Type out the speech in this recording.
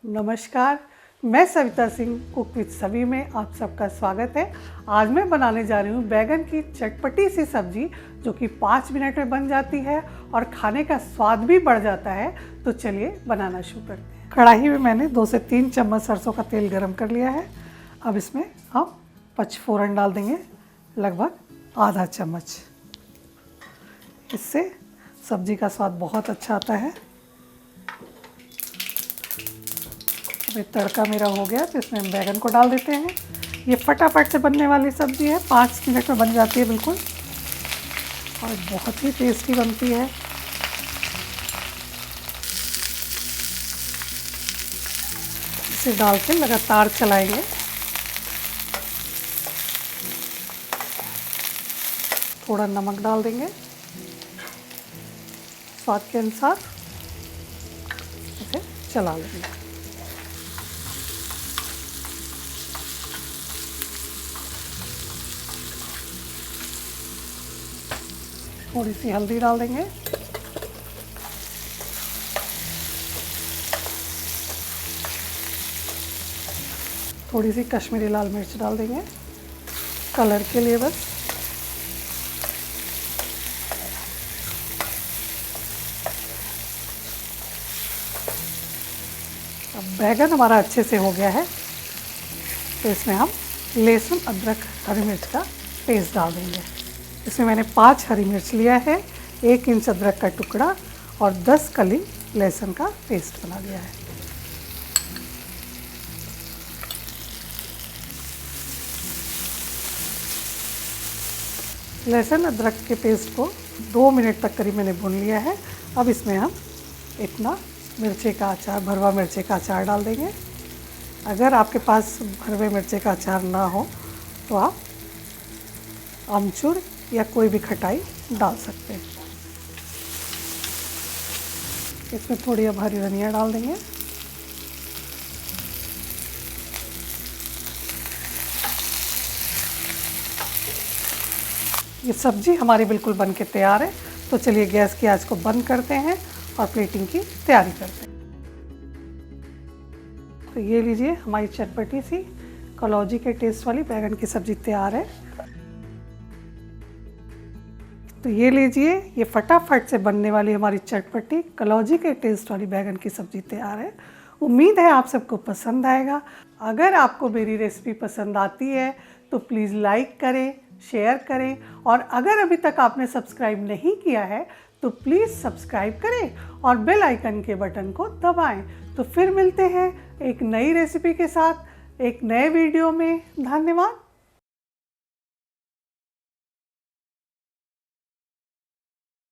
नमस्कार, मैं Savita Singh cook with सभी में आप सबका स्वागत है। आज मैं बनाने जा रही हूँ बैगन की चटपटी सी सब्जी जो कि 5 मिनट में बन जाती है और खाने का स्वाद भी बढ़ जाता है। तो चलिए बनाना शुरू करते हैं। कढ़ाई में मैंने 2 से 3 चम्मच सरसों का तेल गरम कर लिया है। अब इसमें हम पचफोरन डाल देंगे, लगभग आधा चम्मच। इससे सब्जी का स्वाद बहुत अच्छा आता है। अभी तड़का मेरा हो गया तो इसमें हम बैगन को डाल देते हैं। ये फटाफट से बनने वाली सब्ज़ी है, 5 मिनट में बन जाती है बिल्कुल, और बहुत ही टेस्टी बनती है। इसे डाल के लगातार चलाएंगे। थोड़ा नमक डाल देंगे स्वाद के अनुसार, इसे चला लेंगे। थोड़ी सी हल्दी डाल देंगे, थोड़ी सी कश्मीरी लाल मिर्च डाल देंगे कलर के लिए बस। अब बैगन हमारा अच्छे से हो गया है तो इसमें हम लहसुन अदरक हरी मिर्च का पेस्ट डाल देंगे। इसमें मैंने 5 हरी मिर्च लिया है, 1 इंच अदरक का टुकड़ा और 10 कली लहसुन का पेस्ट बना लिया है। लहसुन अदरक के पेस्ट को 2 मिनट तक करीब मैंने भून लिया है। अब इसमें हम इतना मिर्चे का अचार, भरवा मिर्चे का अचार डाल देंगे। अगर आपके पास भरवे मिर्चे का अचार ना हो तो आप आमचूर या कोई भी खटाई डाल सकते हैं। इसमें थोड़ी अब हरी धनिया डाल देंगे। ये सब्जी हमारी बिल्कुल बन के तैयार है। तो चलिए गैस की आंच को बंद करते हैं और प्लेटिंग की तैयारी करते हैं। तो ये लीजिए, हमारी चटपटी सी कलौजी के टेस्ट वाली बैगन की सब्जी तैयार है। तो ये लीजिए, ये फटाफट से बनने वाली हमारी चटपटी कलौजी के टेस्ट वाली बैगन की सब्ज़ी तैयार है। उम्मीद है आप सबको पसंद आएगा। अगर आपको मेरी रेसिपी पसंद आती है तो प्लीज़ लाइक करें, शेयर करें, और अगर अभी तक आपने सब्सक्राइब नहीं किया है तो प्लीज़ सब्सक्राइब करें और बेल आइकन के बटन को दबाएं। तो फिर मिलते हैं एक नई रेसिपी के साथ एक नए वीडियो में। धन्यवाद।